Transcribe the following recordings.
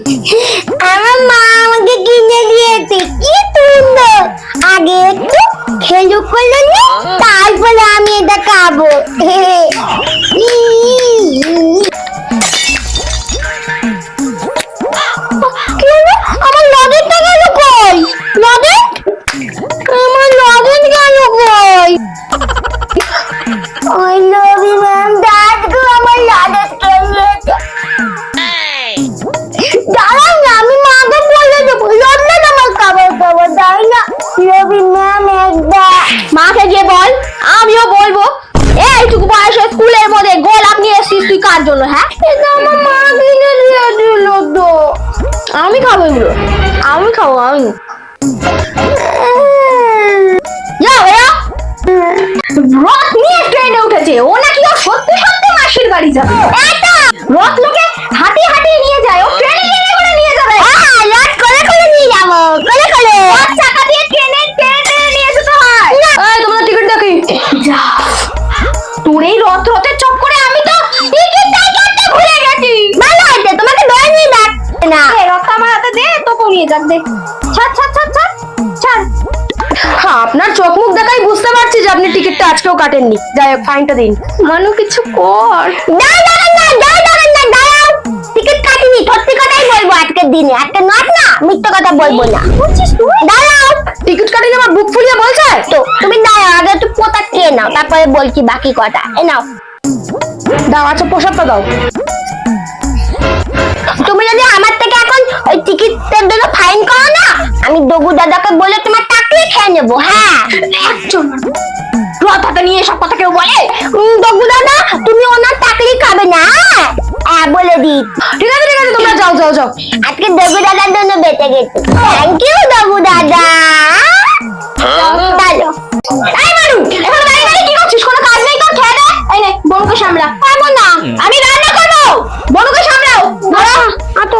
আমার মা আমাকে কিনে দিয়েছে, কি সুন্দর। আগে একটু খেলুক করলো নি, তারপরে আমি এটা খাবো। আমার লগেটটা গেল কই? লগেট, আমার লগেট গেল কই? I love you, ma'am. Dad, আমার লগেট গেছে। দাঁড়াও না, আমি মাকে বলে দেবো। লড়লে আমার খাবার খাবার দাই না। রবি ম্যাম একবার মাকে গিয়ে বল, আমিও বলবো। এইটুকু বয়সে স্কুলের মধ্যে গোলাপ নিয়ে এসেছিস তুই কার জন্য? হ্যাঁ, এটা আমার মা কিনে দিয়ে দিল তো। আমি খাবো এগুলো, আমি খাবো। আমি রথ নিয়ে ট্রেনে উঠেছে, ও নাকি ও সত্যি সত্যি মাসির বাড়ি যাবে। রথ লোকে হাঁটিয়ে হাঁটিয়ে নিয়ে যায়, ও ট্রেনে করে নিয়ে যাবে। রথ করে করে নিয়ে যাবো, করে করে চাকা দিয়ে ট্রেনে নিয়ে যেতে হয়। তোমরা টিকিট দেখি যা, তোর এই রথ রথের চক্করে আমি তো টিকিটটাই কাটতে ভুলে গেছি। ভালো হয়েছে, তোমাকে ধরে নিয়ে যাক না। রথ আমার হাতে দে, তোকে নিয়ে যাক। দে, ছাড় ছাড় ছাড় ছাড় ছাড়। আপনার চোখ মুখ দেখাই বুঝতে পারছি যে আপনি টিকিটটা আজকেও কাটেননি। যাই হোক, ফাইনটা দিন। মানু কিছু কর। দাঁড়াও, টিকিট কাটিনি, সত্যি কথাই বলবো আজকের দিনে। আজকে নট না, মিথ্যে কথা বলবো না। দাঁড়াও, টিকিট কাটিনি আমার বুক ফুলিয়ে বলছে তো তুমি দাঁড়াও, আগে একটু পোতা খেয়ে নাও, তারপরে বলছি বাকি কথা। এ নাও, দাও। আচ্ছা, প্রসাদটা দাও। তুমি যদি আমার থেকে এখন ওই টিকিটের জন্য ফাইন করো না, আমি দগু দাদাকে বলে তোমার টাকলি খেয়ে নেবো। হ্যাঁ, একজন রথ হাতে নিয়ে সব কথা কেউ বলে? দগু দাদা, তুমি ওনার টাকলি খাবে না। হ্যাঁ, বলে দি। ঠিক আছে ঠিক আছে, তোমরা যাও যাও যাও। আজকে দগু দাদার জন্য বেঁচে গেছি। থ্যাংক ইউ দগু দাদা। চলো। এই মানু, এখন দাঁড়িয়ে কি করছিস? কোনো কাজ নেই তোর? খেয়ে দে। এই নে, বনুকে সামলা। পারবো না, আমি রান্না করবো। বনুকে সামলাও। আতো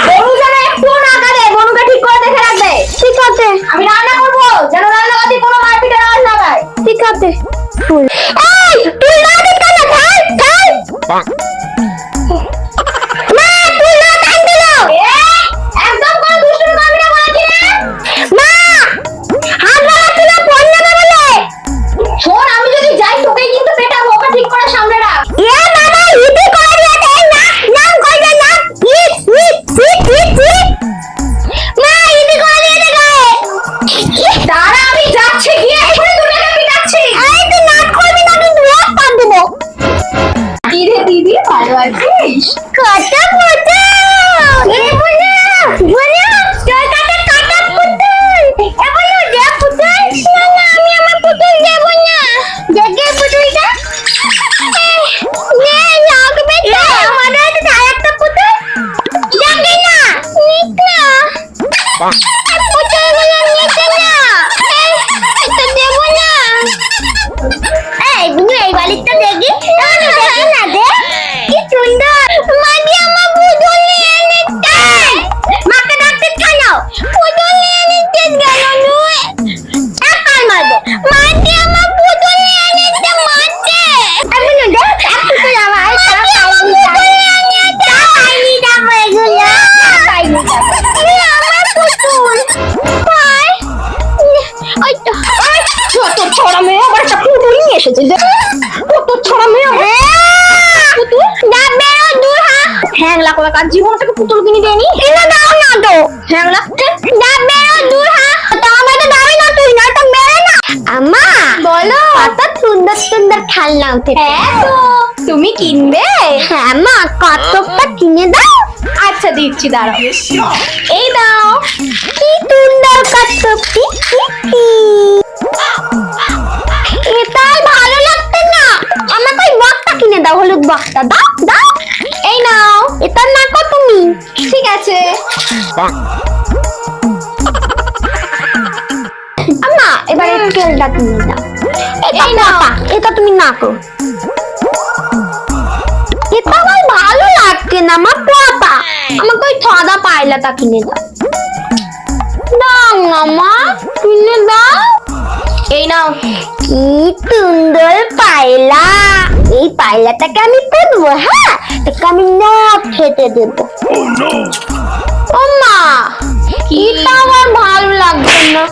বনু যেন একটু না কাঁদে, বনুকে ঠিক করে দেখে রাখবে। ঠিক আছে, আমি রান্না করবো, যেন রান্নাবাতি কোনো মারপিটের আওয়াজ না পায়। ঠিক আছে। এই, তুই না দিস কেন? খাই খাই। মা, তুই না টাইম দিল। একদম কোনো দুষ্টুমি করবি না বলেছি না? মা, হাত বাড়াচ্ছি না, ফোন নেবে বলে। শোন, আমি যদি যাই তোকেই কিন্তু পেটাবো, ওকে ঠিক করে সামনে রাখ। এ মামা, ইতি করে দিয়েছে। এই না, নাম কইবে না। মা, ইতি করে দিয়েছে গায়ে। দাঁড়া, আমি যাচ্ছি, গিয়ে এখনই দুটাকে পিটাচ্ছি। এই, তুই নাচ করবি না, কিন্তু রোজ পান দেবো। কি রে দিদি, ভালো আছিস? কত পুতুল! এ বোনা, বোনা, তোর কাছে কত পুতুল! এ বোনা, দে পুতুল। না না, আমি আমার পুতুল দেব না। দেখে পুতুলটা। নে, লাগবে তো। আমার হাতে আরেকটা পুতুল। দেখে না, নিক না। পুতুলগুলো নিতে না। এটা দেব না। এই, বুনু, এই বালিশটা দেখি। দেখি না, দে। কি সুন্দর। মাদি আমার পুতুল নিয়ে নিচ্ছে। মাকে ডাকতে থানাও। পুতুল নিয়ে নিচ্ছে কেন তুই? একাই মারবো। মাদি আমার পুতুল নিয়ে নিচ্ছে, মারছে। আমি না, দেখ, এক পুতুল আমার। মাদি আমার পুতুল নিয়ে নিচ্ছে। পাইনি যাবো এগুলো। পাইনি যাবো। আমার পুতুল। পাই। ওই তো। ছোট ছড়া মেয়ে আবার একটা পুতুল নিয়ে এসেছে। ছোট ছড়া মেয়ে আবার পুতুল। হ্যাংলা করে কার জীবন থেকে পুতুল কিনে দেয়নি। এনে দাও না তো। হ্যাংলা দূর হা। তো আমাকে দাও না, তুই না তো মেরে না। আম্মা, বলো। কত সুন্দর সুন্দর খেলনা উঠেছে। হ্যাঁ তো, তুমি কিনবে? হ্যাঁ মা, কতটা কিনে দাও। আচ্ছা, দিচ্ছি, দাঁড়াও। এই দাও। কি সুন্দর কতটি। এটাই ভালো লাগছে না, আমাকে ওই বক্সটা কিনে দাও, হলুদ বক্সটা দাও দাও। এই নাও। এটা না কো তুমি। ঠিক আছে। আম্মা, এবারে তেলটা কিনে দাও। এই নাও। এটা তুমি না কো। এটা আমার ভালো লাগছে না, মা পাপা। আমাকে ওই সাদা পায়লাটা কিনে দাও। দাও না মা, কিনে দাও। এই নাও। কি সুন্দর পায়লা, এই পায়লাটাকে আমি পরবো। হ্যাঁ, তোকে আমি নখ খেতে দেবো। ও মা, এটা আমার ভালো লাগছে না।